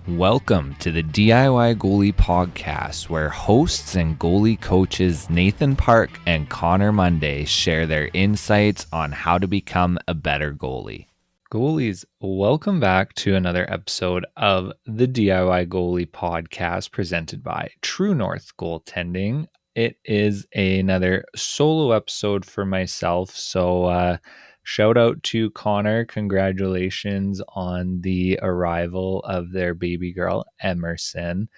Welcome to the DIY Goalie podcast, where hosts and goalie coaches Nathan Park and Connor Monday share their insights on how to become a better goalie. Goalies, welcome back to another episode of the DIY Goalie podcast presented by True North Goaltending. It is another solo episode for myself, so shout out to Connor. Congratulations on the arrival of their baby girl, Emerson.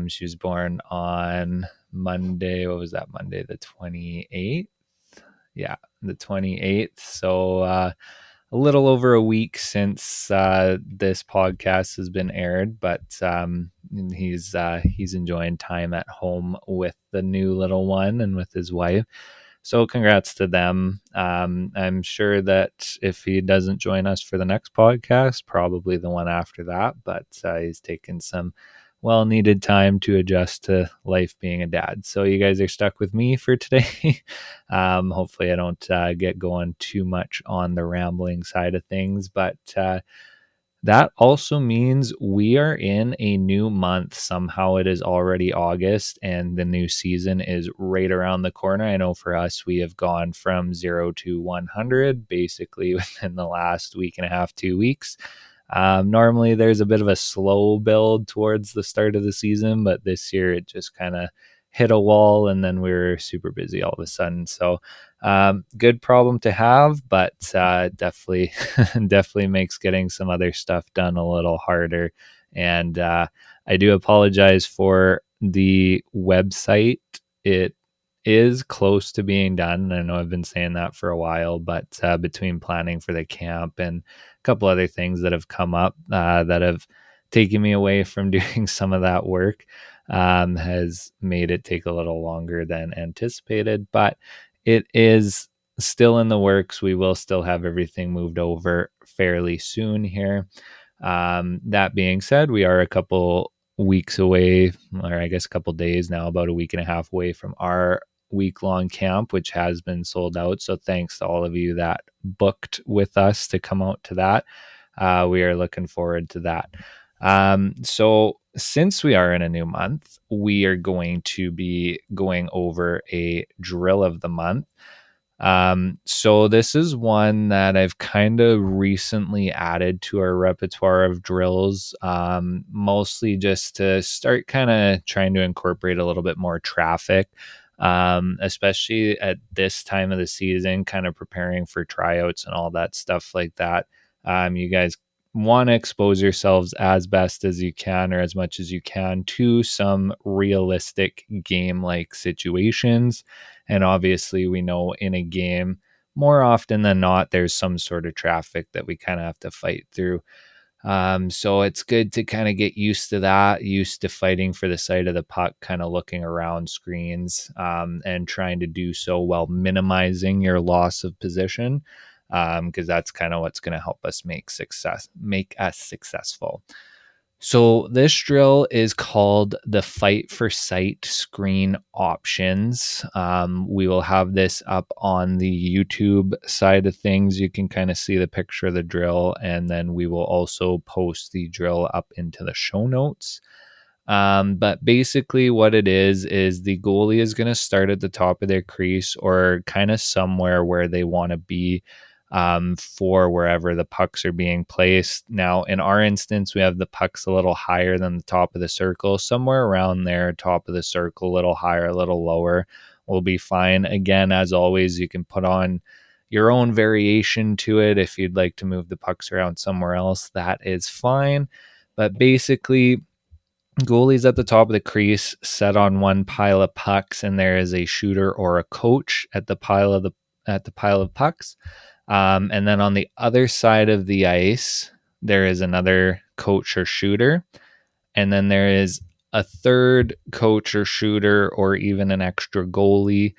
She was born on Monday. What was that? Monday, the 28th? Yeah, the 28th. So, a little over a week since this podcast has been aired, but he's enjoying time at home with the new little one and with his wife. So congrats to them. I'm sure that if he doesn't join us for the next podcast, probably the one after that, but he's taken some well-needed time to adjust to life being a dad. So you guys are stuck with me for today. Hopefully I don't get going too much on the rambling side of things, but that also means we are in a new month. Somehow it is already August and the new season is right around the corner. I know for us, we have gone from 0 to 100 basically within the last week and a half, 2 weeks. Normally there's a bit of a slow build towards the start of the season, but this year it just kind of hit a wall and then we were super busy all of a sudden. So good problem to have, but definitely definitely makes getting some other stuff done a little harder. And I do apologize for the website. It is close to being done. I know I've been saying that for a while, but between planning for the camp and a couple other things that have come up that have taken me away from doing some of that work, has made it take a little longer than anticipated, but it is still in the works. We will still have everything moved over fairly soon here. That being said, we are a couple weeks away, or I guess a couple days now, about a week and a half away from our week-long camp, which has been sold out. So thanks to all of you that booked with us to come out to that. We are looking forward to that. So since we are in a new month, we are going to be going over a drill of the month. So this is one that I've kind of recently added to our repertoire of drills, mostly just to start kind of trying to incorporate a little bit more traffic, especially at this time of the season, kind of preparing for tryouts and all that stuff like that. You guys want to expose yourselves as best as you can or as much as you can to some realistic game-like situations. And obviously, we know in a game, more often than not, there's some sort of traffic that we kind of have to fight through. So it's good to kind of get used to that, used to fighting for the side of the puck, kind of looking around screens, and trying to do so while minimizing your loss of position, because that's kind of what's going to help us make us successful. So this drill is called the Fight for Sight Screen Options. We will have this up on the YouTube side of things. You can kind of see the picture of the drill, and then we will also post the drill up into the show notes. But basically what it is the goalie is going to start at the top of their crease or kind of somewhere where they want to be, for wherever the pucks are being placed. Now, in our instance, we have the pucks a little higher than the top of the circle, somewhere around there, top of the circle, a little higher, a little lower will be fine. Again, as always, you can put on your own variation to it. If you'd like to move the pucks around somewhere else, that is fine. But basically, goalie's at the top of the crease, set on one pile of pucks, and there is a shooter or a coach at the pile of pucks. And then on the other side of the ice, there is another coach or shooter. And then there is a third coach or shooter or even an extra goalie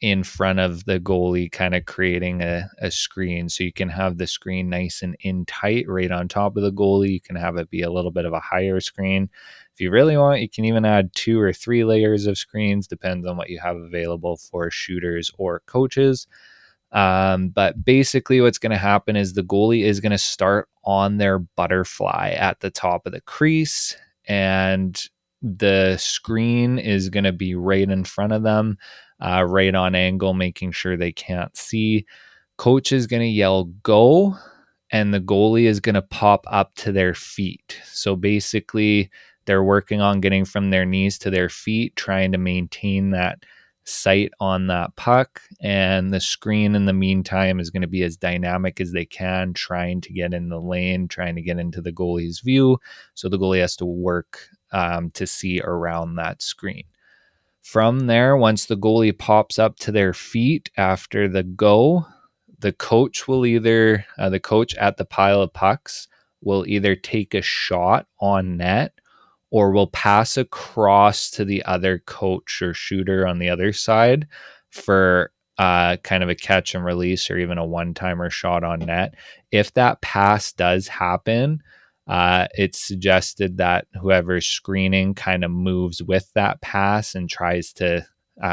in front of the goalie, kind of creating a screen. So you can have the screen nice and in tight right on top of the goalie. You can have it be a little bit of a higher screen. If you really want, you can even add 2 or 3 layers of screens, depends on what you have available for shooters or coaches. But basically, what's going to happen is the goalie is going to start on their butterfly at the top of the crease, and the screen is going to be right in front of them, right on angle, making sure they can't see. Coach is going to yell go, and the goalie is going to pop up to their feet. So basically, they're working on getting from their knees to their feet, trying to maintain that sight on that puck. And the screen in the meantime is going to be as dynamic as they can, trying to get in the lane, trying to get into the goalie's view. So the goalie has to work to see around that screen. From there, once the goalie pops up to their feet after the go, the coach will either, the coach at the pile of pucks will either take a shot on net or will pass across to the other coach or shooter on the other side for kind of a catch and release or even a one-timer shot on net. If that pass does happen, it's suggested that whoever's screening kind of moves with that pass and tries to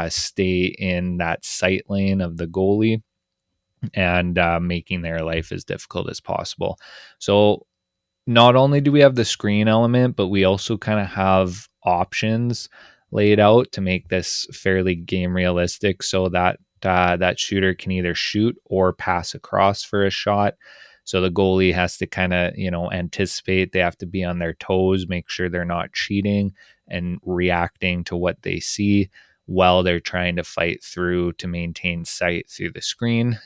stay in that sight lane of the goalie and making their life as difficult as possible. So not only do we have the screen element, but we also kind of have options laid out to make this fairly game realistic, so that that shooter can either shoot or pass across for a shot. So the goalie has to kind of, anticipate. They have to be on their toes, make sure they're not cheating and reacting to what they see while they're trying to fight through to maintain sight through the screen.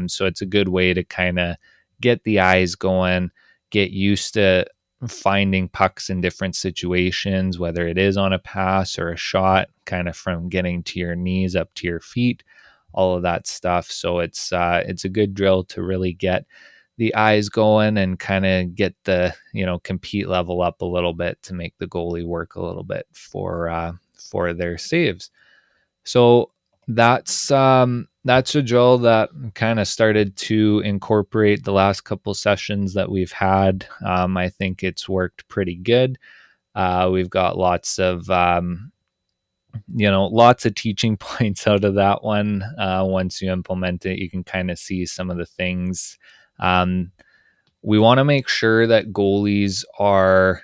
So it's a good way to kind of get the eyes going, get used to finding pucks in different situations, whether it is on a pass or a shot, kind of from getting to your knees up to your feet, all of that stuff. So it's a good drill to really get the eyes going and kind of get the compete level up a little bit to make the goalie work a little bit for their saves. So that's a drill that kind of started to incorporate the last couple sessions that we've had. I think it's worked pretty good. We've got lots of lots of teaching points out of that one. Once you implement it, you can kind of see some of the things. We want to make sure that goalies are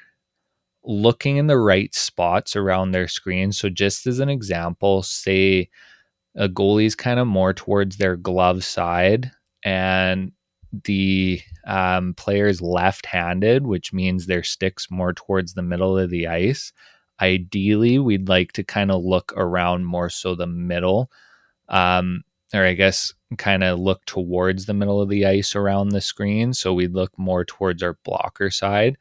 looking in the right spots around their screen. So just as an example, say a goalie's kind of more towards their glove side and the player's left-handed, which means their stick's more towards the middle of the ice. Ideally, we'd like to kind of look around more so the middle, or I guess kind of look towards the middle of the ice around the screen. So we'd look more towards our blocker side.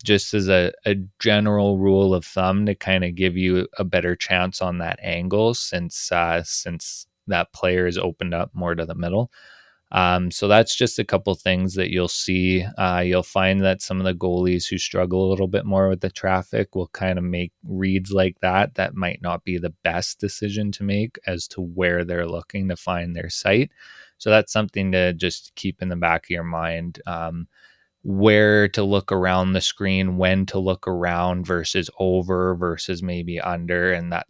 Just as a general rule of thumb to kind of give you a better chance on that angle, since that player is opened up more to the middle. So that's just a couple things that you'll see. You'll find that some of the goalies who struggle a little bit more with the traffic will kind of make reads like that. That might not be the best decision to make as to where they're looking to find their sight. So that's something to just keep in the back of your mind. Where to look around the screen, when to look around versus over versus maybe under. And that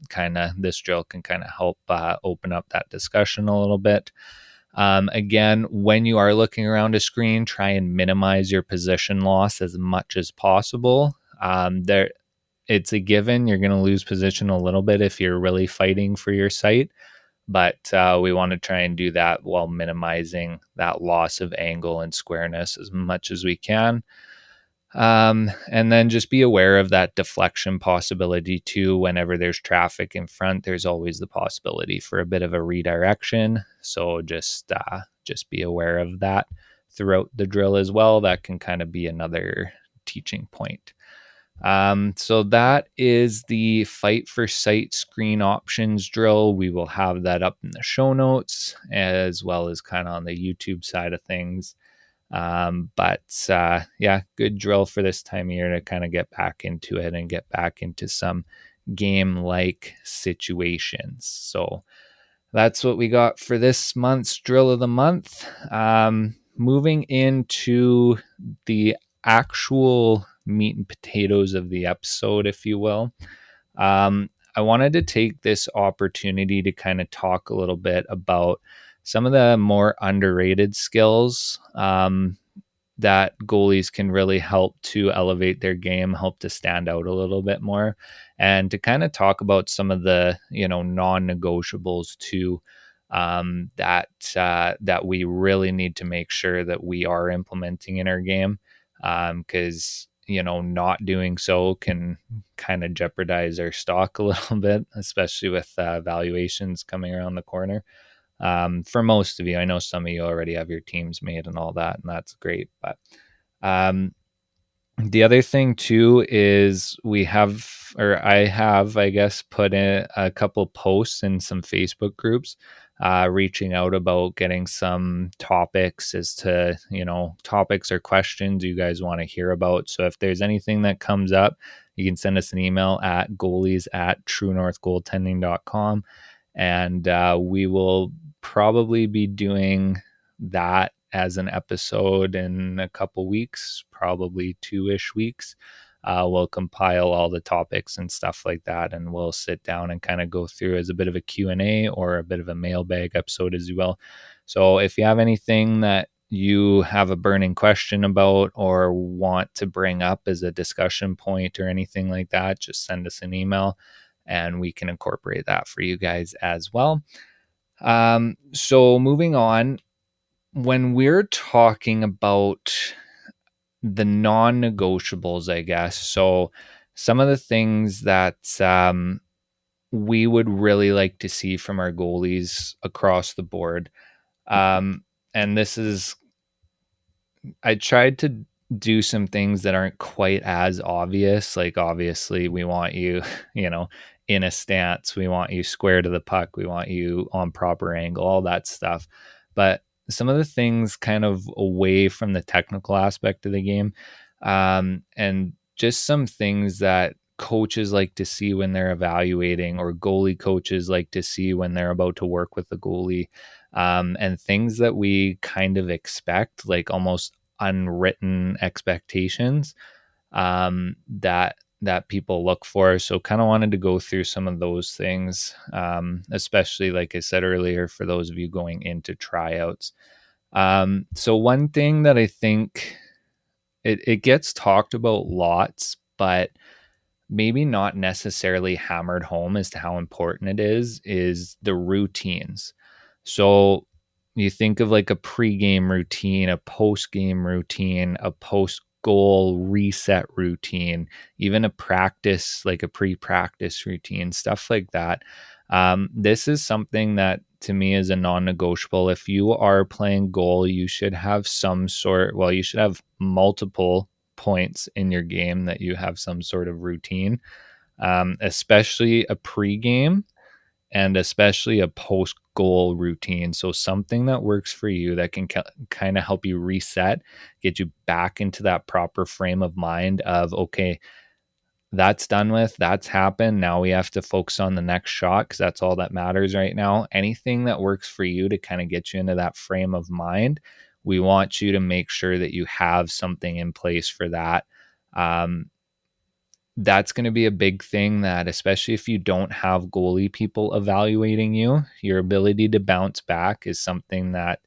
this drill can kind of help open up that discussion a little bit. Again, when you are looking around a screen, try and minimize your position loss as much as possible. It's a given. You're going to lose position a little bit if you're really fighting for your sight. But we want to try and do that while minimizing that loss of angle and squareness as much as we can. And then just be aware of that deflection possibility too. Whenever there's traffic in front, there's always the possibility for a bit of a redirection. So just be aware of that throughout the drill as well. That can kind of be another teaching point. So that is the fight for sight screen options drill. We will have that up in the show notes as well as kind of on the YouTube side of things. But good drill for this time of year to kind of get back into it and get back into some game-like situations. So that's what we got for this month's drill of the month. Moving into the actual meat and potatoes of the episode, if you will. I wanted to take this opportunity to kind of talk a little bit about some of the more underrated skills that goalies can really help to elevate their game, help to stand out a little bit more, and to kind of talk about some of the non-negotiables too, that we really need to make sure that we are implementing in our game, because not doing so can kind of jeopardize our stock a little bit, especially with valuations coming around the corner. For most of you, I know some of you already have your teams made and all that, and that's great. But um, the other thing too is I have, I guess, put in a couple posts in some Facebook groups, reaching out about getting some topics as to, topics or questions you guys want to hear about. So if there's anything that comes up, you can send us an email at goalies@truenorthgoaltending.com, and we will probably be doing that as an episode in a couple weeks, probably 2-ish weeks. We'll compile all the topics and stuff like that, and we'll sit down and kind of go through as a bit of a Q&A or a bit of a mailbag episode as well. So if you have anything that you have a burning question about or want to bring up as a discussion point or anything like that, just send us an email and we can incorporate that for you guys as well. So moving on, when we're talking about the non-negotiables, I guess, so some of the things that we would really like to see from our goalies across the board, and this is, I tried to do some things that aren't quite as obvious. Like, obviously, we want you, in a stance. We want you square to the puck. We want you on proper angle, all that stuff. But some of the things kind of away from the technical aspect of the game, and just some things that coaches like to see when they're evaluating, or goalie coaches like to see when they're about to work with the goalie, and things that we kind of expect, like almost unwritten expectations, that people look for. So kind of wanted to go through some of those things, especially, like I said earlier, for those of you going into tryouts. So one thing that I think it gets talked about lots, but maybe not necessarily hammered home as to how important it is the routines. So you think of like a pre-game routine, a post-game routine, a post-goal reset routine, even a practice, like a pre-practice routine, stuff like that. This is something that to me is a non-negotiable. If you are playing goal, you should have you should have multiple points in your game that you have some sort of routine, especially a pre-game and especially a post-goal routine. So something that works for you that can kind of help you reset, get you back into that proper frame of mind of, okay, that's done with, that's happened. Now we have to focus on the next shot because that's all that matters right now. Anything that works for you to kind of get you into that frame of mind, we want you to make sure that you have something in place for that. That's going to be a big thing, that especially if you don't have goalie people evaluating you, your ability to bounce back is something that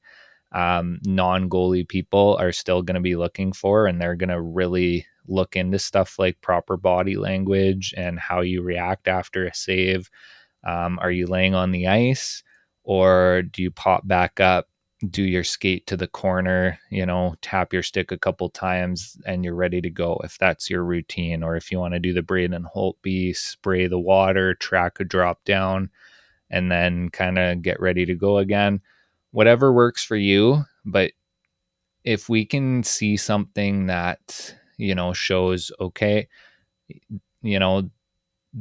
non-goalie people are still going to be looking for, and they're going to really look into stuff like proper body language and how you react after a save. Are you laying on the ice, or do you pop back up, do your skate to the corner, tap your stick a couple times and you're ready to go, if that's your routine? Or if you want to do the Braden Holtby, spray the water, track a drop down, and then kind of get ready to go again. Whatever works for you. But if we can see something that, shows, okay,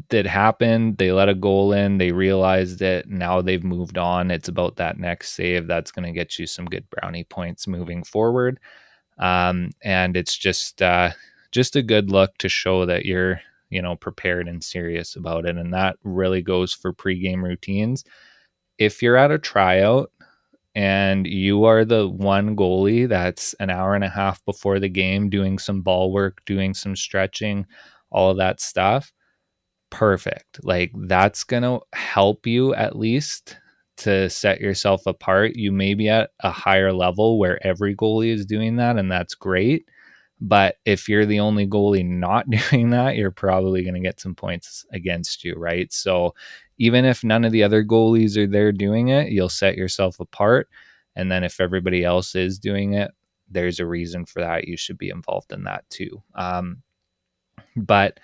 that happened, they let a goal in, they realized it, now they've moved on, it's about that next save, that's going to get you some good brownie points moving forward. And it's just a good look to show that you're, prepared and serious about it. And that really goes for pregame routines. If you're at a tryout and you are the one goalie that's an hour and a half before the game doing some ball work, doing some stretching, all of that stuff, perfect. Like, that's going to help you at least to set yourself apart. You may be at a higher level where every goalie is doing that, and that's great. But if you're the only goalie not doing that, you're probably going to get some points against you, right? So even if none of the other goalies are there doing it, you'll set yourself apart. And then if everybody else is doing it, there's a reason for that. You should be involved in that too. But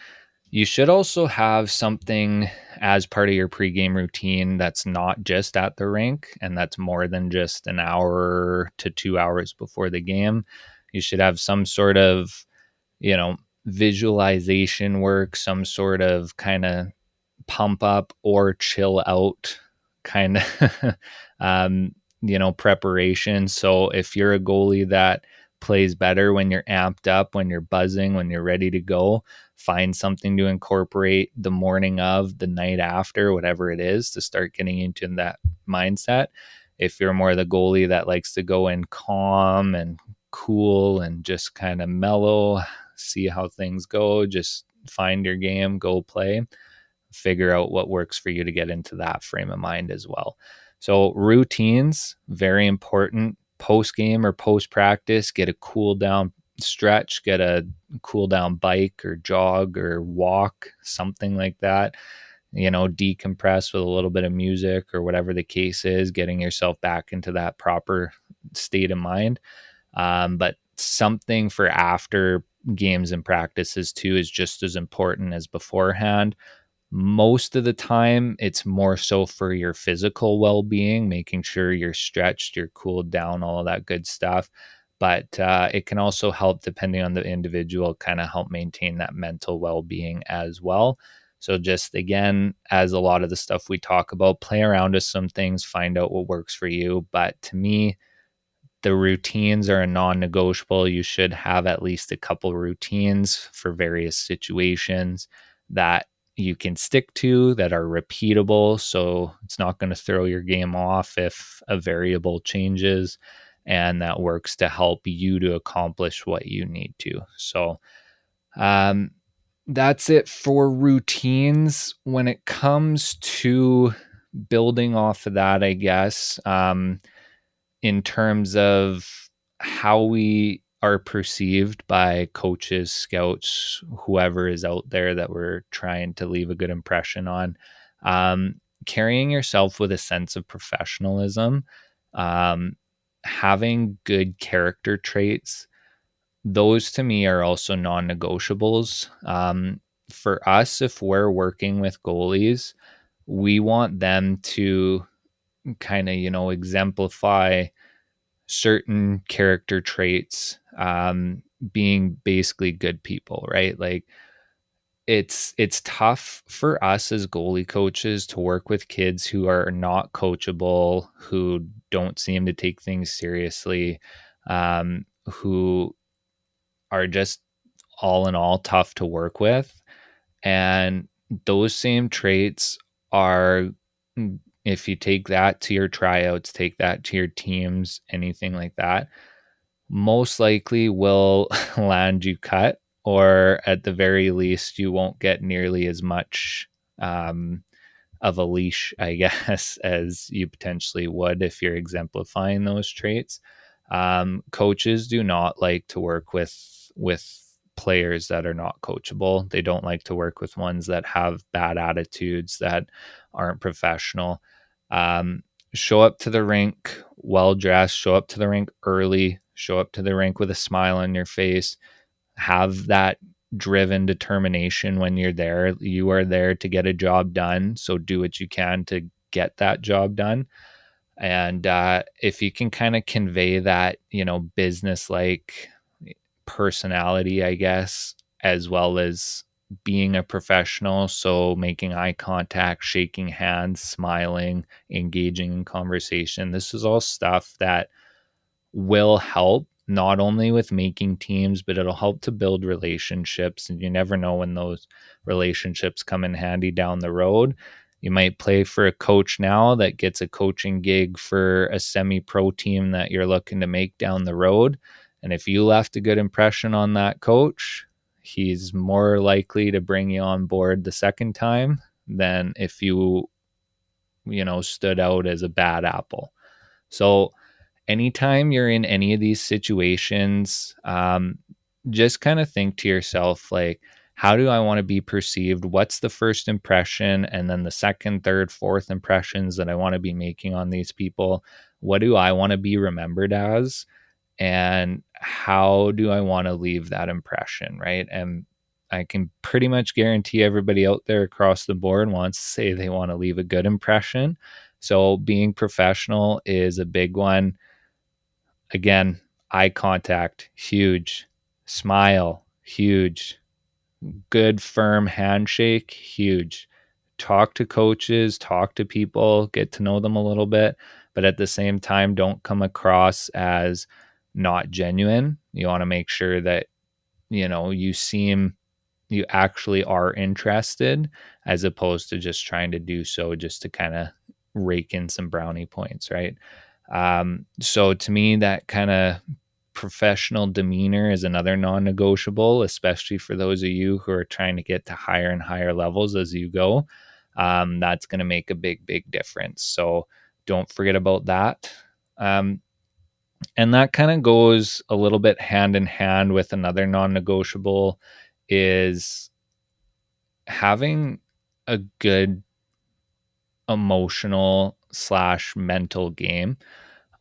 you should also have something as part of your pregame routine that's not just at the rink and that's more than just an hour to 2 hours before the game. You should have some sort of, visualization work, some sort of kind of pump up or chill out kind of preparation. So if you're a goalie that plays better when you're amped up, when you're buzzing, when you're ready to go, find something to incorporate the morning of, the night after, whatever it is, to start getting into that mindset. If you're more the goalie that likes to go in calm and cool and just kind of mellow, see how things go, just find your game, go play, figure out what works for you to get into that frame of mind as well. So routines, very important. Post game or post practice, get a cool down stretch, get a cool down bike or jog or walk, something like that. Decompress with a little bit of music or whatever the case is, getting yourself back into that proper state of mind. But something for after games and practices too is just as important as beforehand. Most of the time, it's more so for your physical well-being, making sure you're stretched, you're cooled down, all of that good stuff. But it can also help, depending on the individual, kind of help maintain that mental well-being as well. So just, again, as a lot of the stuff we talk about, play around with some things, find out what works for you. But to me, the routines are a non-negotiable. You should have at least a couple routines for various situations that you can stick to, that are repeatable. So it's not going to throw your game off if a variable changes, and that works to help you to accomplish what you need to. So that's it for routines. When it comes to building off of that, I guess, in terms of how we are perceived by coaches, scouts, whoever is out there that we're trying to leave a good impression on. Carrying yourself with a sense of professionalism, having good character traits, those to me are also non-negotiables. For us, if we're working with goalies, we want them to kind of, exemplify certain character traits, being basically good people, right? Like it's tough for us as goalie coaches to work with kids who are not coachable, who don't seem to take things seriously, who are just all in all tough to work with. And those same traits are, if you take that to your tryouts, take that to your teams, anything like that, most likely will land you cut, or at the very least, you won't get nearly as much of a leash, I guess, as you potentially would if you're exemplifying those traits. Coaches do not like to work with players that are not coachable. They don't like to work with ones that have bad attitudes, that aren't professional. Show up to the rink well dressed, show up to the rink early, show up to the rink with a smile on your face, have that driven determination when you're there. You are there to get a job done, so do what you can to get that job done. And if you can kind of convey that, business like personality, I guess, as well as being a professional, so making eye contact, shaking hands, smiling, engaging in conversation, this is all stuff that will help not only with making teams, but it'll help to build relationships. And you never know when those relationships come in handy down the road. You might play for a coach now that gets a coaching gig for a semi-pro team that you're looking to make down the road. And if you left a good impression on that coach, he's more likely to bring you on board the second time than if you stood out as a bad apple. So anytime you're in any of these situations, just kind of think to yourself, like, how do I want to be perceived? What's the first impression? And then the second, third, fourth impressions that I want to be making on these people? What do I want to be remembered as? And how do I want to leave that impression? Right. And I can pretty much guarantee everybody out there across the board wants to say they want to leave a good impression. So being professional is a big one. Again, eye contact, huge. Smile, huge. Good, firm handshake, huge. Talk to coaches, talk to people, get to know them a little bit, but at the same time, don't come across as not genuine. You want to make sure that, you actually are interested, as opposed to just trying to do so just to kind of rake in some brownie points, right? So to me, that kind of professional demeanor is another non-negotiable, especially for those of you who are trying to get to higher and higher levels as you go. That's going to make a big, big difference. So don't forget about that. And that kind of goes a little bit hand in hand with another non-negotiable, is having a good emotional slash mental game.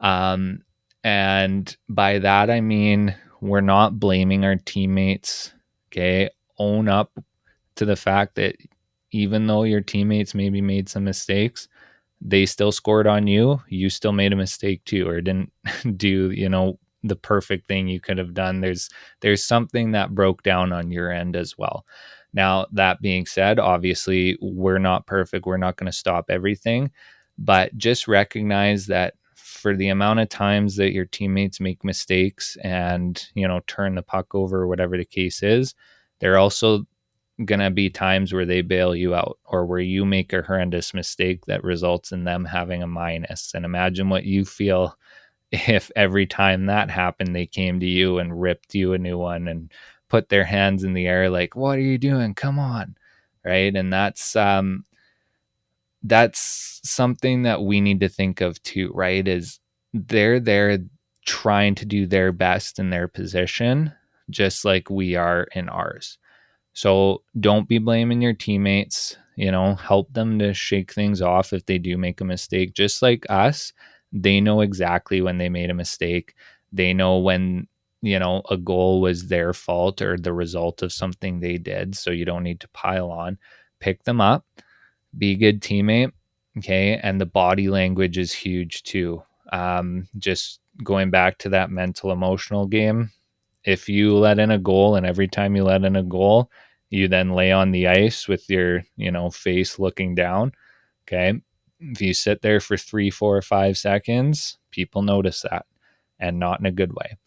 Um, and by that, I mean, we're not blaming our teammates. Okay. Own up to the fact that even though your teammates maybe made some mistakes, they still scored on you. You still made a mistake too, or didn't do, the perfect thing you could have done. There's something that broke down on your end as well. Now, that being said, obviously we're not perfect. We're not going to stop everything, but just recognize that for the amount of times that your teammates make mistakes and, turn the puck over, or whatever the case is, they're also going to be times where they bail you out, or where you make a horrendous mistake that results in them having a minus. And imagine what you feel if every time that happened, they came to you and ripped you a new one and put their hands in the air like, what are you doing? Come on. Right. And that's something that we need to think of too, right? Is they're there trying to do their best in their position, just like we are in ours. So don't be blaming your teammates, help them to shake things off if they do make a mistake. Just like us, they know exactly when they made a mistake. They know when, a goal was their fault or the result of something they did. So you don't need to pile on. Pick them up, be a good teammate. Okay. And the body language is huge too. Just going back to that mental emotional game, if you let in a goal, and every time you let in a goal, you then lay on the ice with your, face looking down. Okay. If you sit there for 3, 4, or 5 seconds, people notice that, and not in a good way,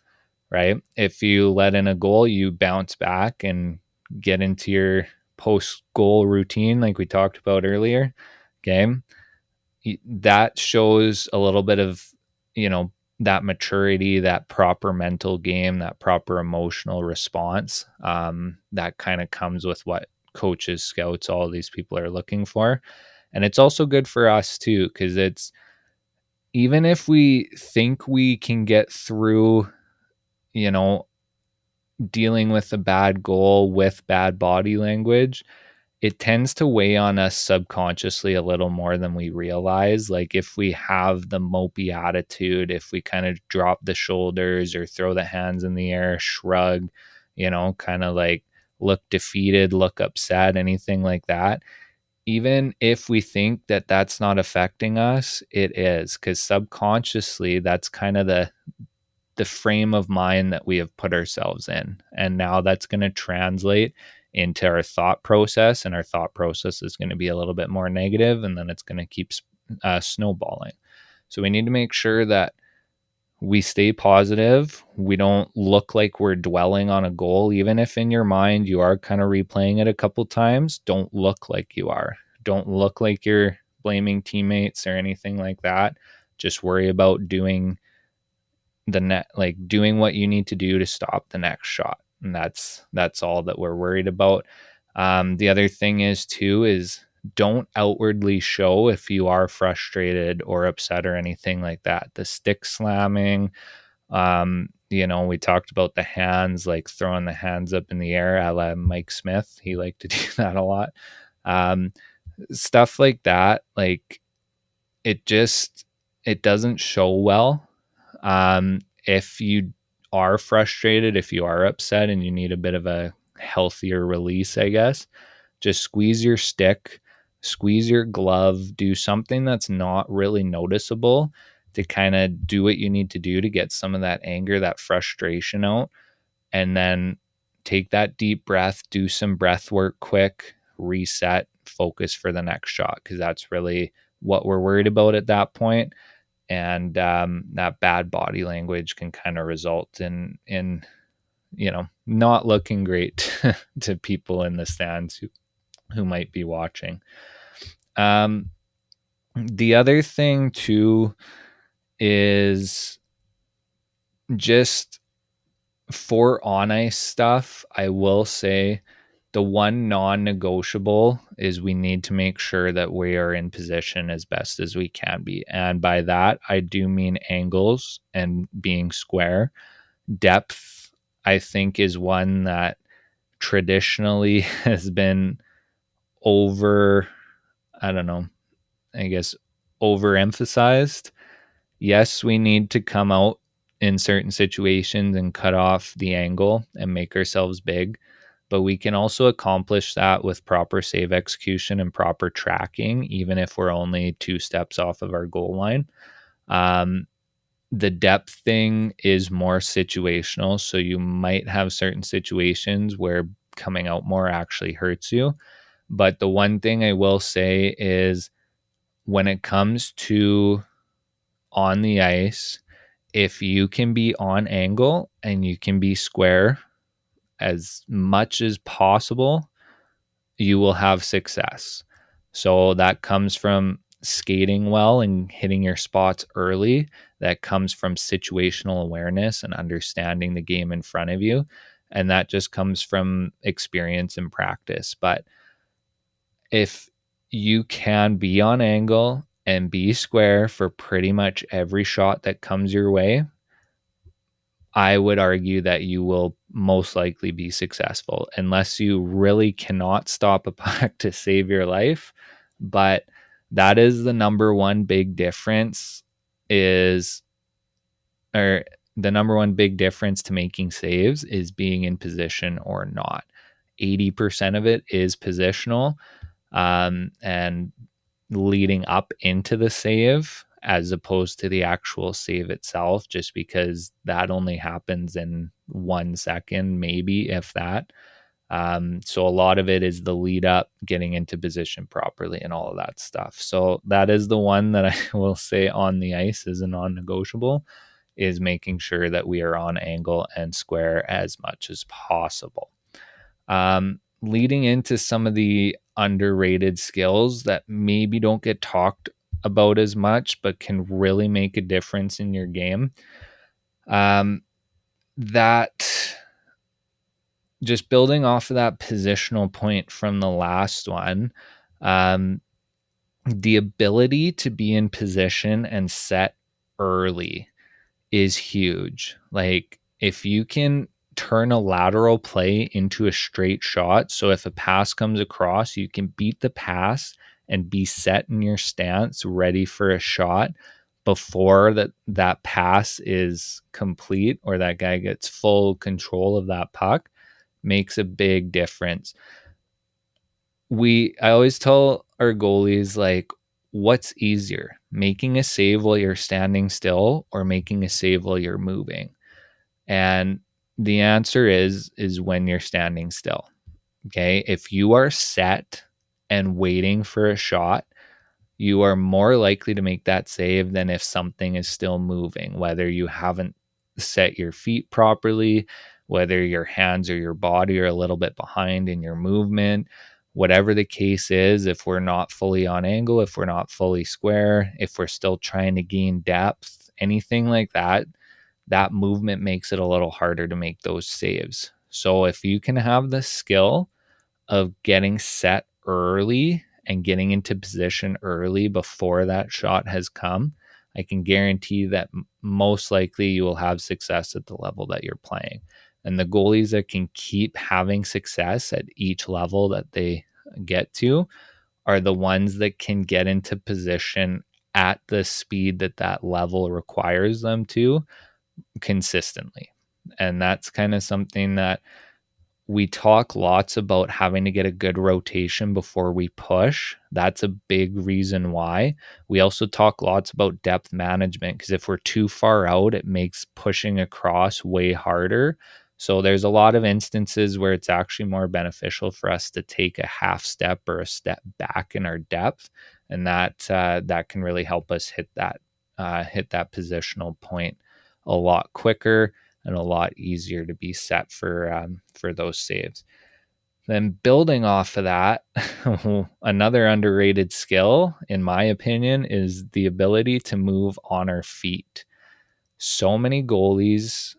right? If you let in a goal, you bounce back and get into your post goal routine, like we talked about earlier. Okay. That shows a little bit of, that maturity, that proper mental game, that proper emotional response, that kind of comes with what coaches, scouts, all these people are looking for. And it's also good for us too, because it's, even if we think we can get through, you know, dealing with a bad goal with bad body language, it tends to weigh on us subconsciously a little more than we realize. Like if we have the mopey attitude, if we kind of drop the shoulders or throw the hands in the air, shrug, kind of like look defeated, look upset, anything like that. Even if we think that that's not affecting us, it is, because subconsciously that's kind of the frame of mind that we have put ourselves in. And now that's going to translate into our thought process, and our thought process is going to be a little bit more negative, and then it's going to keep snowballing. So we need to make sure that we stay positive. We don't look like we're dwelling on a goal. Even if in your mind you are kind of replaying it a couple times, don't look like you are. Don't look like you're blaming teammates or anything like that. Just worry about doing doing what you need to do to stop the next shot. And that's all that we're worried about. The other thing is don't outwardly show if you are frustrated or upset or anything like that. The stick slamming, we talked about the hands, like throwing the hands up in the air, a la Mike Smith. He liked to do that a lot. Um, Stuff like that, like it doesn't show well. If you are frustrated, if you are upset and you need a bit of a healthier release, I guess, just squeeze your stick, squeeze your glove, do something that's not really noticeable to kind of do what you need to do to get some of that anger, that frustration out. And then take that deep breath, do some breath work quick, reset, focus for the next shot, because that's really what we're worried about at that point. And that bad body language can kind of result in not looking great to people in the stands who might be watching. The other thing too is just for on ice stuff. I will say the one non-negotiable is we need to make sure that we are in position as best as we can be. And by that, I do mean angles and being square. Depth, I think, is one that traditionally has been over, I don't know, I guess overemphasized. Yes, we need to come out in certain situations and cut off the angle and make ourselves big, but we can also accomplish that with proper save execution and proper tracking, even if we're only 2 steps off of our goal line. The depth thing is more situational, so you might have certain situations where coming out more actually hurts you. But the one thing I will say is when it comes to on the ice, if you can be on angle and you can be square as much as possible, you will have success. So that comes from skating well and hitting your spots early. That comes from situational awareness and understanding the game in front of you. And that just comes from experience and practice. But if you can be on angle and be square for pretty much every shot that comes your way, I would argue that you will most likely be successful unless you really cannot stop a puck to save your life. But that is the number one big difference or the number one big difference to making saves is being in position or not. 80% of it is positional, and leading up into the save as opposed to the actual save itself, just because that only happens in 1 second, maybe if that. So a lot of it is the lead up, getting into position properly, and all of that stuff. So that is the one that I will say on the ice is a non-negotiable, is making sure that we are on angle and square as much as possible. Leading into some of the underrated skills that maybe don't get talked about as much, but can really make a difference in your game. That just building off of that positional point from the last one, the ability to be in position and set early is huge. Like if you can turn a lateral play into a straight shot, so if a pass comes across, you can beat the pass and be set in your stance ready for a shot before that pass is complete or that guy gets full control of that puck, makes a big difference. I always tell our goalies, like, what's easier, making a save while you're standing still or making a save while you're moving? And the answer is when you're standing still. Okay. If you are set and waiting for a shot, you are more likely to make that save than if something is still moving, whether you haven't set your feet properly, whether your hands or your body are a little bit behind in your movement. Whatever the case is, if we're not fully on angle, if we're not fully square, if we're still trying to gain depth, anything like that, that movement makes it a little harder to make those saves. So if you can have the skill of getting set early and getting into position early before that shot has come, I can guarantee that most likely you will have success at the level that you're playing. And the goalies that can keep having success at each level that they get to are the ones that can get into position at the speed that that level requires them to consistently. And that's kind of something that we talk lots about, having to get a good rotation before we push. That's a big reason why. We also talk lots about depth management, because if we're too far out, it makes pushing across way harder. So there's a lot of instances where it's actually more beneficial for us to take a half step or a step back in our depth, and that can really help us hit that positional point a lot quicker and a lot easier to be set for those saves. Then building off of that, another underrated skill, in my opinion, is the ability to move on our feet. So many goalies,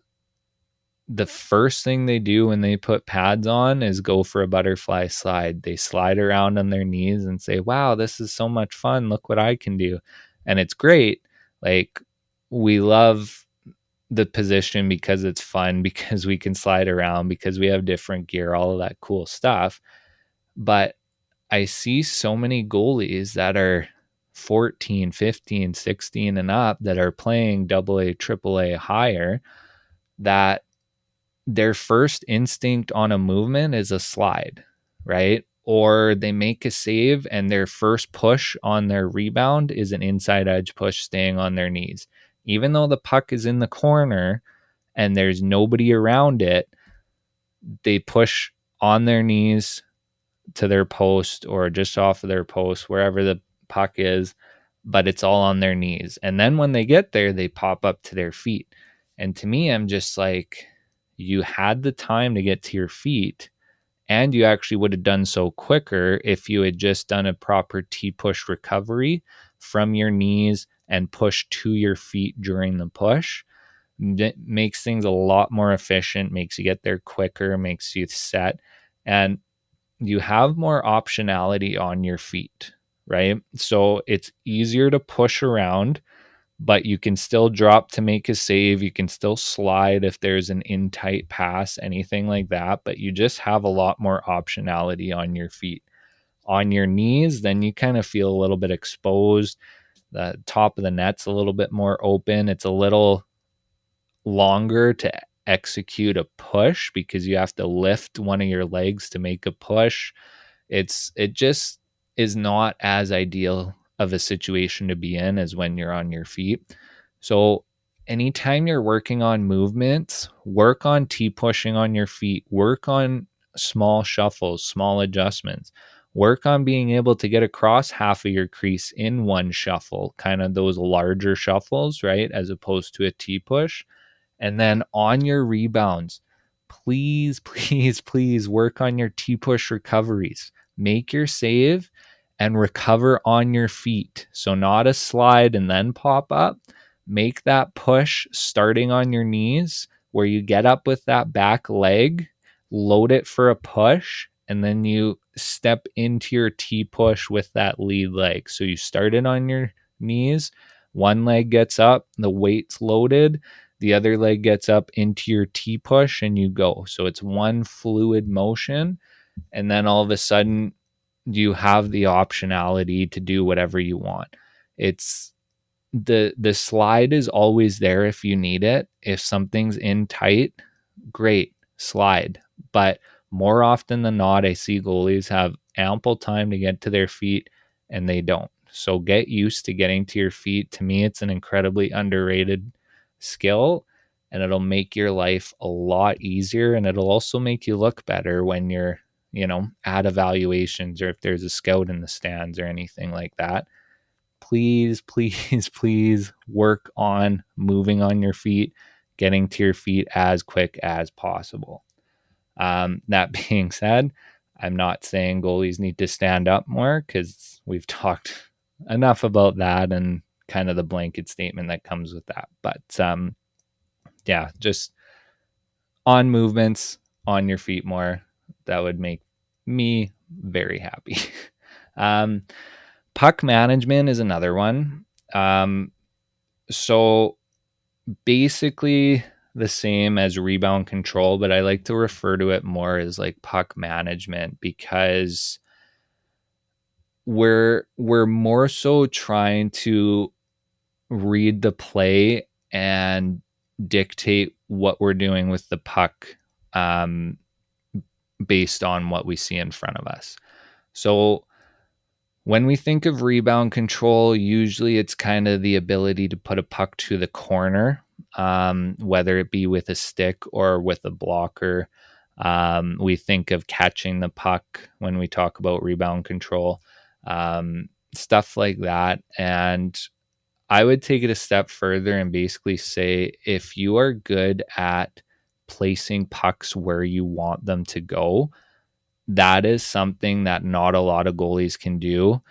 the first thing they do when they put pads on is go for a butterfly slide. They slide around on their knees and say, wow, this is so much fun. Look what I can do. And it's great. Like, we love the position because it's fun, because we can slide around, because we have different gear, all of that cool stuff. But I see so many goalies that are 14, 15, 16 and up that are playing AA, AAA higher, that their first instinct on a movement is a slide, right? Or they make a save and their first push on their rebound is an inside edge push staying on their knees. Even though the puck is in the corner and there's nobody around it, they push on their knees to their post or just off of their post, wherever the puck is, but it's all on their knees. And then when they get there, they pop up to their feet. And to me, I'm just like, you had the time to get to your feet, and you actually would have done so quicker if you had just done a proper T-push recovery from your knees and push to your feet during the push. It makes things a lot more efficient, makes you get there quicker, makes you set, and you have more optionality on your feet, right? So it's easier to push around, but you can still drop to make a save. You can still slide if there's an in tight pass, anything like that, but you just have a lot more optionality on your feet. On your knees, then you kind of feel a little bit exposed. The top of the net's a little bit more open. It's a little longer to execute a push because you have to lift one of your legs to make a push. It just is not as ideal of a situation to be in as when you're on your feet. So anytime you're working on movements, work on T pushing on your feet, work on small shuffles, small adjustments, work on being able to get across half of your crease in one shuffle, kind of those larger shuffles, right? As opposed to a T push. And then on your rebounds, please, please, please work on your T push recoveries. Make your save and recover on your feet. So, not a slide and then pop up. Make that push starting on your knees, where you get up with that back leg, load it for a push, and then you step into your T push with that lead leg. So, you start it on your knees, one leg gets up, the weight's loaded, the other leg gets up into your T push, and you go. So it's one fluid motion. And then all of a sudden you have the optionality to do whatever you want. It's the slide is always there if you need it. If something's in tight, great, slide. But more often than not, I see goalies have ample time to get to their feet and they don't. So get used to getting to your feet. To me, it's an incredibly underrated skill, and it'll make your life a lot easier, and it'll also make you look better when you're, at evaluations, or if there's a scout in the stands or anything like that. Please, please, please work on moving on your feet, getting to your feet as quick as possible. That being said, I'm not saying goalies need to stand up more, because we've talked enough about that and kind of the blanket statement that comes with that. But yeah, just on movements, on your feet more. That would make me very happy. Um, Puck management is another one. So basically the same as rebound control, but I like to refer to it more as like puck management, because we're more so trying to read the play and dictate what we're doing with the puck, um, based on what we see in front of us. So when we think of rebound control, usually it's kind of the ability to put a puck to the corner, whether it be with a stick or with a blocker. We think of catching the puck when we talk about rebound control, stuff like that. And I would take it a step further and basically say, if you are good at placing pucks where you want them to go, that is something that not a lot of goalies can do,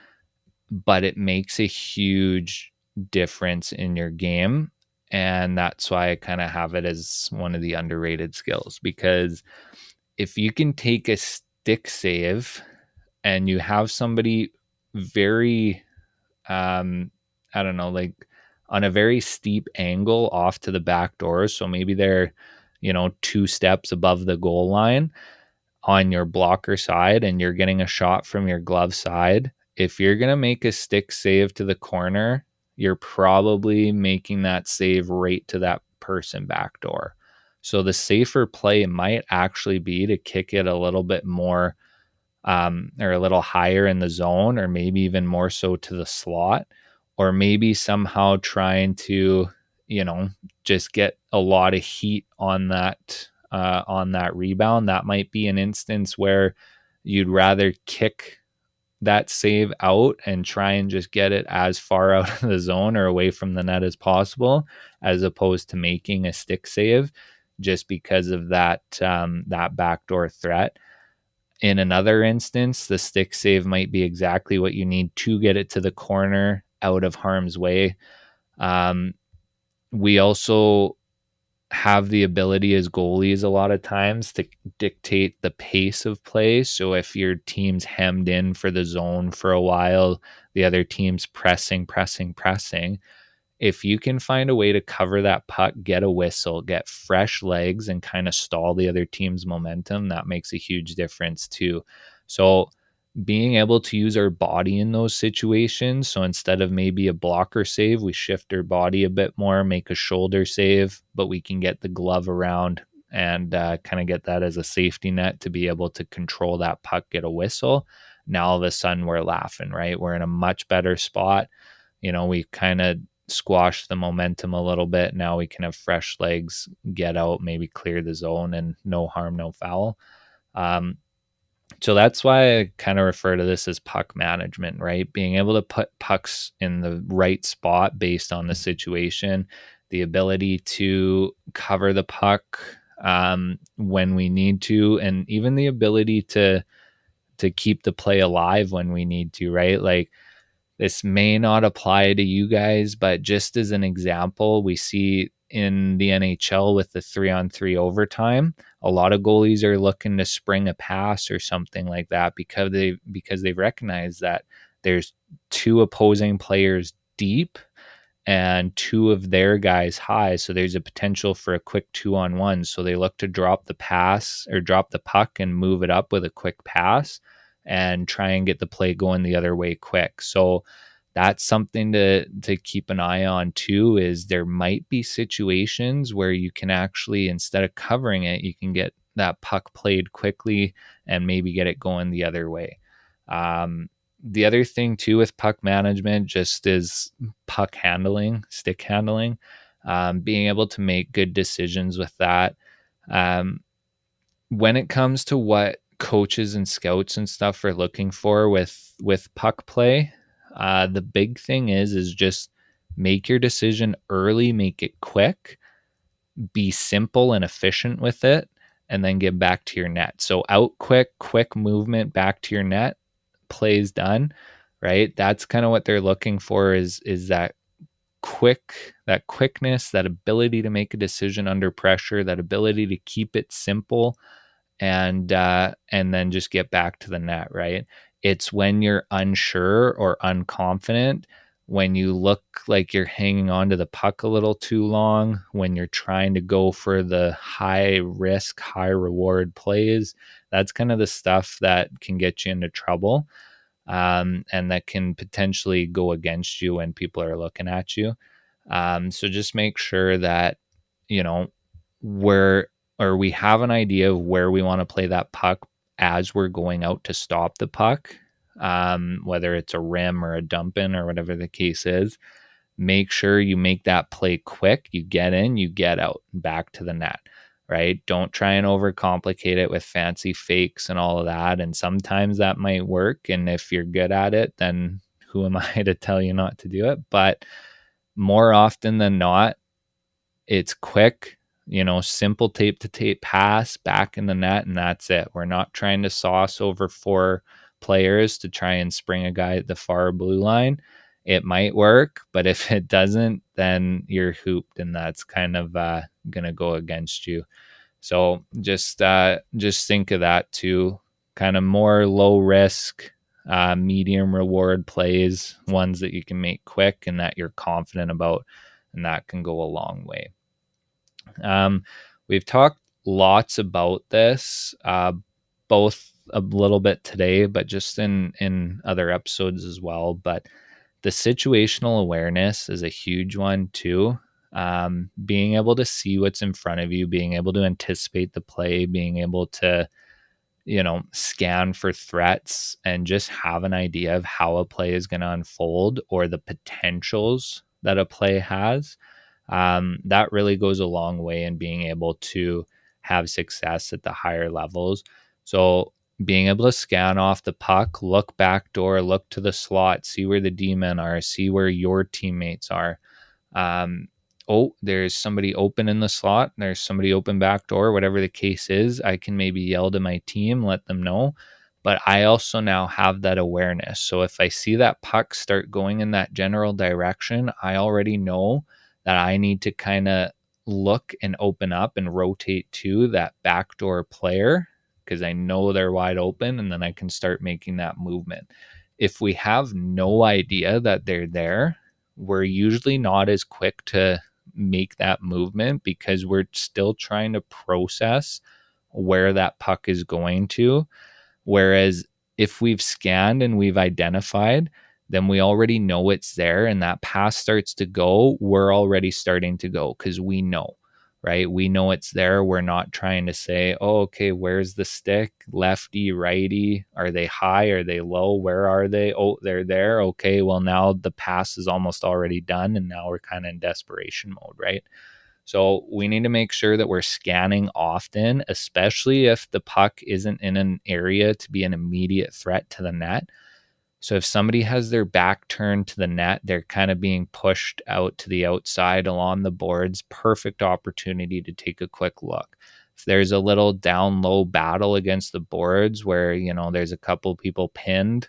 but it makes a huge difference in your game. And that's why I kind of have it as one of the underrated skills, because if you can take a stick save and you have somebody very, I don't know, like on a very steep angle off to the back door. So maybe they're, 2 steps above the goal line on your blocker side and you're getting a shot from your glove side. If you're going to make a stick save to the corner, you're probably making that save right to that person back door. So the safer play might actually be to kick it a little bit more, or a little higher in the zone, or maybe even more so to the slot, or maybe somehow trying to, just get a lot of heat on that rebound. That might be an instance where you'd rather kick that save out and try and just get it as far out of the zone or away from the net as possible, as opposed to making a stick save, just because of that backdoor threat. In another instance, the stick save might be exactly what you need to get it to the corner out of harm's way. We also have the ability as goalies a lot of times to dictate the pace of play. So if your team's hemmed in for the zone for a while, the other team's pressing, if you can find a way to cover that puck, get a whistle, get fresh legs, and kind of stall the other team's momentum, that makes a huge difference too. So being able to use our body in those situations. So instead of maybe a blocker save, we shift our body a bit more, make a shoulder save, but we can get the glove around and kind of get that as a safety net to be able to control that puck, get a whistle. Now all of a sudden we're laughing, right? We're in a much better spot. We kind of squash the momentum a little bit. Now we can have fresh legs, get out, maybe clear the zone, and no harm, no foul. So that's why I kind of refer to this as puck management, right? Being able to put pucks in the right spot based on the situation, the ability to cover the puck when we need to, and even the ability to keep the play alive when we need to, right? Like, this may not apply to you guys, but just as an example, we see in the NHL with the 3-on-3 overtime, a lot of goalies are looking to spring a pass or something like that because they've recognized that there's 2 opposing players deep and 2 of their guys high. So there's a potential for a quick 2-on-1. So they look to drop the pass or drop the puck and move it up with a quick pass and try and get the play going the other way quick. So that's something to keep an eye on too, is there might be situations where you can actually, instead of covering it, you can get that puck played quickly and maybe get it going the other way. The other thing too with puck management just is puck handling, stick handling, being able to make good decisions with that. When it comes to what coaches and scouts and stuff are looking for with puck play, the big thing is just make your decision early, make it quick, be simple and efficient with it, and then get back to your net. So out quick movement back to your net, plays done, right? That's kind of what they're looking for, is that quickness, that ability to make a decision under pressure, that ability to keep it simple, and then just get back to the net, right? It's when you're unsure or unconfident, when you look like you're hanging on to the puck a little too long, when you're trying to go for the high risk, high reward plays. That's kind of the stuff that can get you into trouble, and that can potentially go against you when people are looking at you. So just make sure that, you know, where or we have an idea of where we want to play that puck as we're going out to stop the puck, whether it's a rim or a dump in or whatever the case is. Make sure you make that play quick. You get in, you get out, back to the net, right? Don't try and overcomplicate it with fancy fakes and all of that. And sometimes that might work. And if you're good at it, then who am I to tell you not to do it? But more often than not, it's quick, simple tape to tape pass back in the net, and that's it. We're not trying to sauce over 4 players to try and spring a guy at the far blue line. It might work, but if it doesn't, then you're hooped, and that's kind of going to go against you. So just think of that too. Kind of more low risk, medium reward plays, ones that you can make quick and that you're confident about, and that can go a long way. We've talked lots about this, both a little bit today, but just in other episodes as well. But the situational awareness is a huge one too. Being able to see what's in front of you, being able to anticipate the play, being able to, scan for threats and just have an idea of how a play is going to unfold or the potentials that a play has. That really goes a long way in being able to have success at the higher levels. So being able to scan off the puck, look backdoor, look to the slot, see where the D-men are, see where your teammates are. There's somebody open in the slot, there's somebody open backdoor, whatever the case is. I can maybe yell to my team, let them know. But I also now have that awareness. So if I see that puck start going in that general direction, I already know that I need to kind of look and open up and rotate to that backdoor player because I know they're wide open, and then I can start making that movement. If we have no idea that they're there, we're usually not as quick to make that movement because we're still trying to process where that puck is going to. Whereas if we've scanned and we've identified, then we already know it's there, and that pass starts to go, we're already starting to go because we know, right? We know it's there. We're not trying to say, oh, okay, where's the stick? Lefty, righty? Are they high? Are they low? Where are they? Oh, they're there. Okay, well, now the pass is almost already done, and now we're kind of in desperation mode, right? So we need to make sure that we're scanning often, especially if the puck isn't in an area to be an immediate threat to the net. So if somebody has their back turned to the net, they're kind of being pushed out to the outside along the boards. Perfect opportunity to take a quick look. If there's a little down low battle against the boards where, there's a couple people pinned,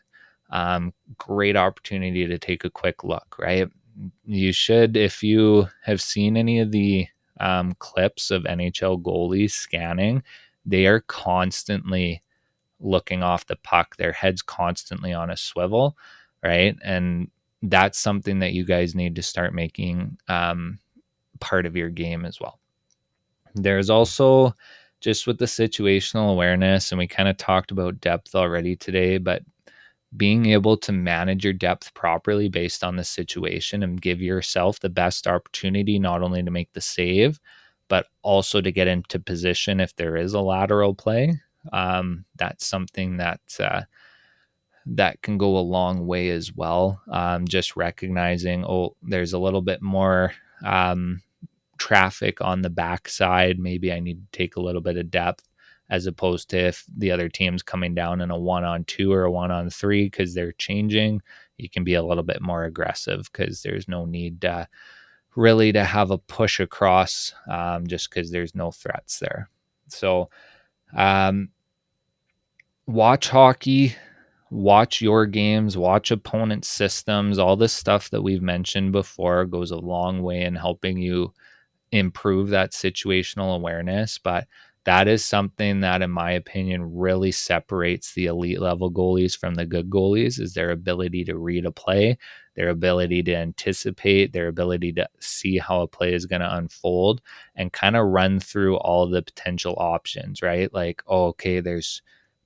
great opportunity to take a quick look, right? You should, if you have seen any of the clips of NHL goalies scanning, they are constantly looking off the puck. Their head's constantly on a swivel, right? And that's something that you guys need to start making part of your game as well. There's also, just with the situational awareness, and we kind of talked about depth already today, but being able to manage your depth properly based on the situation and give yourself the best opportunity, not only to make the save, but also to get into position if there is a lateral play. That's something that can go a long way as well. Just recognizing, there's a little bit more traffic on the backside. Maybe I need to take a little bit of depth, as opposed to if the other team's coming down in a 1-on-2 or a 1-on-3 because they're changing, you can be a little bit more aggressive because there's no need really to have a push across just because there's no threats there. So watch hockey, watch your games, watch opponent systems. All this stuff that we've mentioned before goes a long way in helping you improve that situational awareness. But that is something that, in my opinion, really separates the elite level goalies from the good goalies, is their ability to read a play, their ability to anticipate, their ability to see how a play is going to unfold and kind of run through all of the potential options, right? Like, oh, okay, there's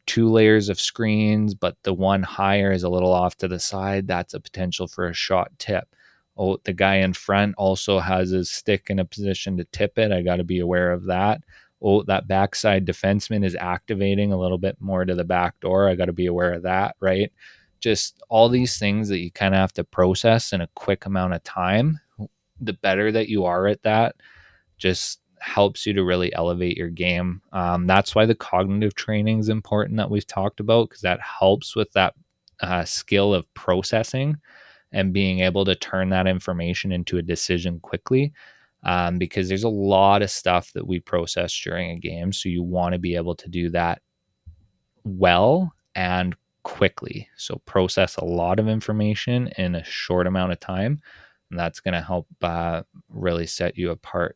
2 layers of screens, but the one higher is a little off to the side. That's a potential for a shot tip. Oh, the guy in front also has his stick in a position to tip it. I got to be aware of that. Oh, that backside defenseman is activating a little bit more to the back door. I got to be aware of that, right? Just all these things that you kind of have to process in a quick amount of time. The better that you are at that, just helps you to really elevate your game. That's why the cognitive training is important that we've talked about, because that helps with that skill of processing and being able to turn that information into a decision quickly. Because there's a lot of stuff that we process during a game. So you want to be able to do that well and quickly. So process a lot of information in a short amount of time. And that's going to help really set you apart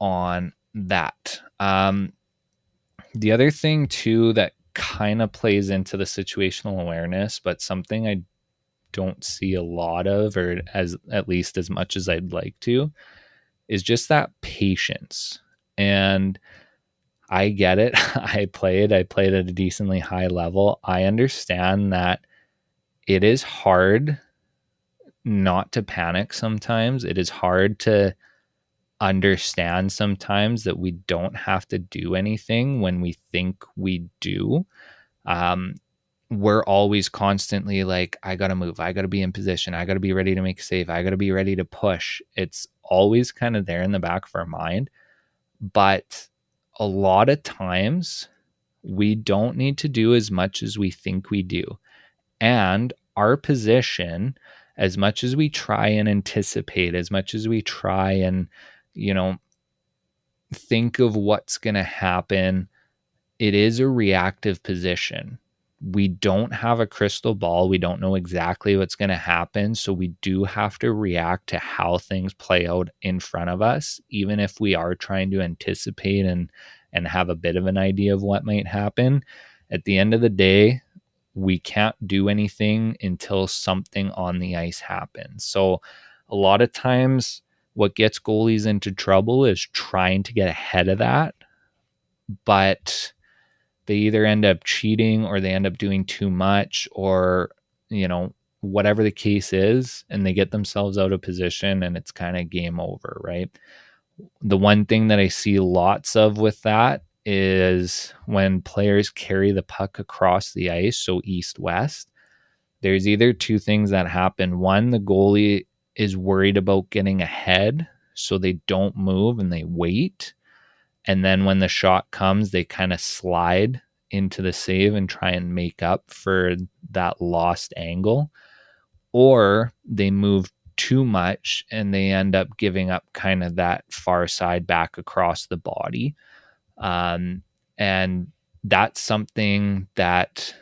on that. The other thing too that kind of plays into the situational awareness, but something I don't see a lot of, or as at least as much as I'd like to, is just that patience. And I get it. I played at a decently high level. I understand that it is hard not to panic sometimes. It is hard to understand sometimes that we don't have to do anything when we think we do. Um, we're always constantly like, I got to move. I got to be in position. I got to be ready to make a save. I got to be ready to push. It's always kind of there in the back of our mind. But a lot of times we don't need to do as much as we think we do. And our position, as much as we try and anticipate, as much as we try and, think of what's going to happen, it is a reactive position. We don't have a crystal ball. We don't know exactly what's going to happen. So we do have to react to how things play out in front of us, even if we are trying to anticipate and have a bit of an idea of what might happen. At the end of the day, we can't do anything until something on the ice happens. So a lot of times what gets goalies into trouble is trying to get ahead of that, but they either end up cheating or they end up doing too much, or whatever the case is, and they get themselves out of position and it's kind of game over, right? The one thing that I see lots of with that is when players carry the puck across the ice, so east-west, there's either two things that happen. One, the goalie is worried about getting ahead, so they don't move and they wait. And then when the shot comes, they kind of slide into the save and try and make up for that lost angle. Or they move too much and they end up giving up kind of that far side back across the body. And that's something that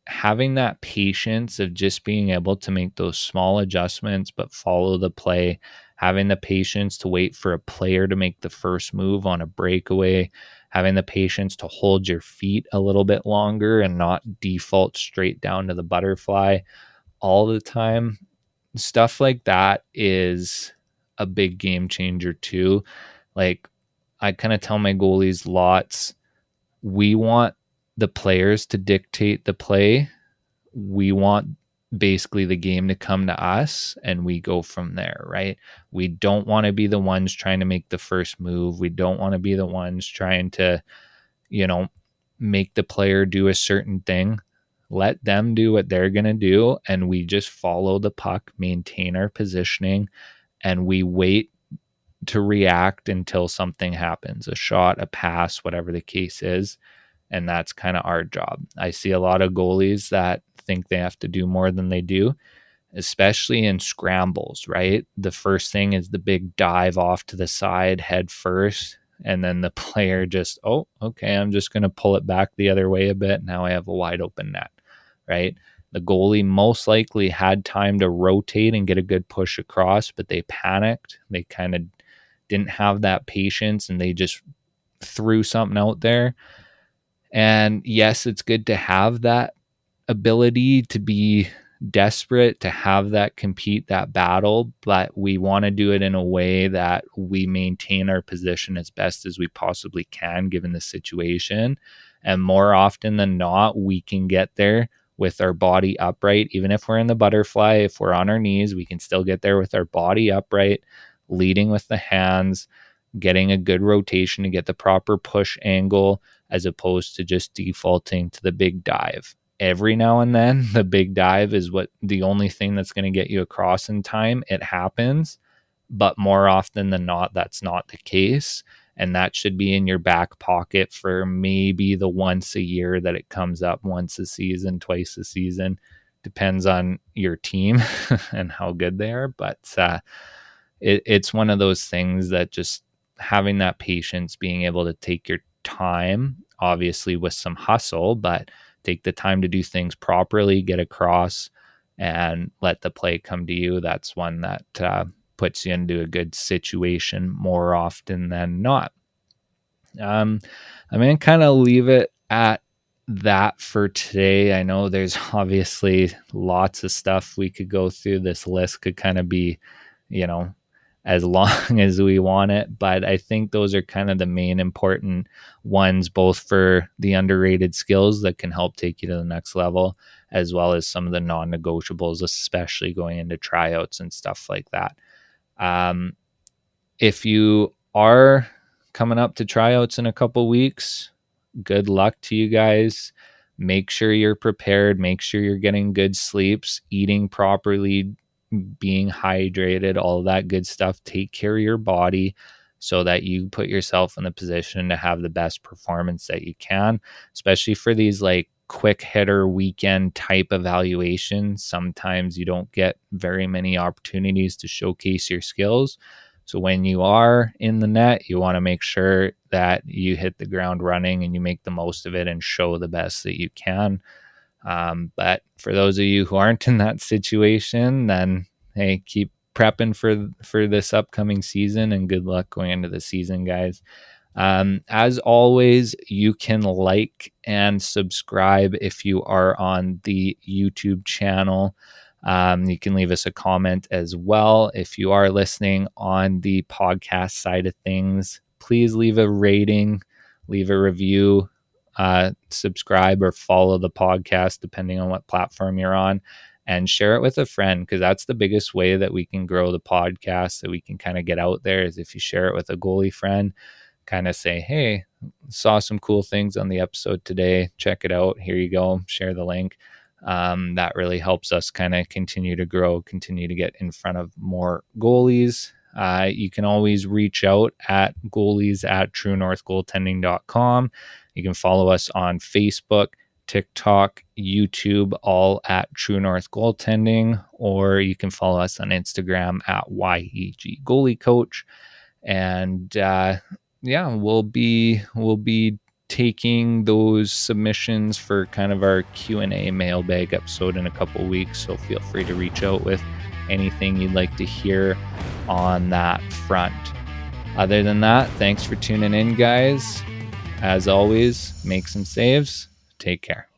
having that patience of just being able to make those small adjustments but follow the play, having the patience to wait for a player to make the first move on a breakaway, having the patience to hold your feet a little bit longer and not default straight down to the butterfly all the time. Stuff like that is a big game changer too. Like, I kind of tell my goalies lots, we want the players to dictate the play. We want basically the game to come to us and we go from there, right? We don't want to be the ones trying to make the first move. We don't want to be the ones trying to, make the player do a certain thing. Let them do what they're going to do. And we just follow the puck, maintain our positioning, and we wait to react until something happens, a shot, a pass, whatever the case is. And that's kind of our job. I see a lot of goalies that think they have to do more than they do, especially in scrambles, right? The first thing is the big dive off to the side head first. And then the player just, oh, okay, I'm just going to pull it back the other way a bit. Now I have a wide open net, right? The goalie most likely had time to rotate and get a good push across, but they panicked. They kind of didn't have that patience and they just threw something out there. And yes, it's good to have that ability to be desperate, to have that compete, that battle, but we want to do it in a way that we maintain our position as best as we possibly can given the situation. And more often than not, we can get there with our body upright. Even if we're in the butterfly, if we're on our knees, we can still get there with our body upright, leading with the hands, getting a good rotation to get the proper push angle, as opposed to just defaulting to the big dive. Every now and then, the big dive is the only thing that's going to get you across in time. It happens, but more often than not, that's not the case. And that should be in your back pocket for maybe the once a year that it comes up, once a season, twice a season. Depends on your team and how good they are. But it's one of those things that just having that patience, being able to take your time, obviously with some hustle, but take the time to do things properly, get across, and let the play come to you. That's one that puts you into a good situation more often than not. I'm going to kind of leave it at that for today. I know there's obviously lots of stuff we could go through. This list could kind of be, as long as we want it, but I think those are kind of the main important ones, both for the underrated skills that can help take you to the next level, as well as some of the non-negotiables, especially going into tryouts and stuff like that. If you are coming up to tryouts in a couple weeks, good luck to you guys. Make sure you're prepared. Make sure you're getting good sleeps, eating properly, being hydrated, all of that good stuff. Take care of your body so that you put yourself in the position to have the best performance that you can, especially for these like quick hitter weekend type evaluations. Sometimes you don't get very many opportunities to showcase your skills. So when you are in the net, you want to make sure that you hit the ground running and you make the most of it and show the best that you can. But for those of you who aren't in that situation, then hey, keep prepping for this upcoming season, and good luck going into the season, guys. As always, you can like and subscribe if you are on the YouTube channel. You can leave us a comment as well. If you are listening on the podcast side of things, please leave a rating, leave a review, subscribe or follow the podcast, depending on what platform you're on, and share it with a friend, because that's the biggest way that we can grow the podcast, that we can kind of get out there, is if you share it with a goalie friend, kind of say, hey, saw some cool things on the episode today. Check it out. Here you go. Share the link. That really helps us kind of continue to grow, continue to get in front of more goalies. You can always reach out at goalies@truenorthgoaltending.com. You can follow us on Facebook, TikTok, YouTube, all at True North Goaltending, or you can follow us on Instagram at YEG Goalie Coach. And we'll be taking those submissions for kind of our Q&A mailbag episode in a couple weeks. So feel free to reach out with anything you'd like to hear on that front. Other than that, thanks for tuning in, guys. As always, make some saves. Take care.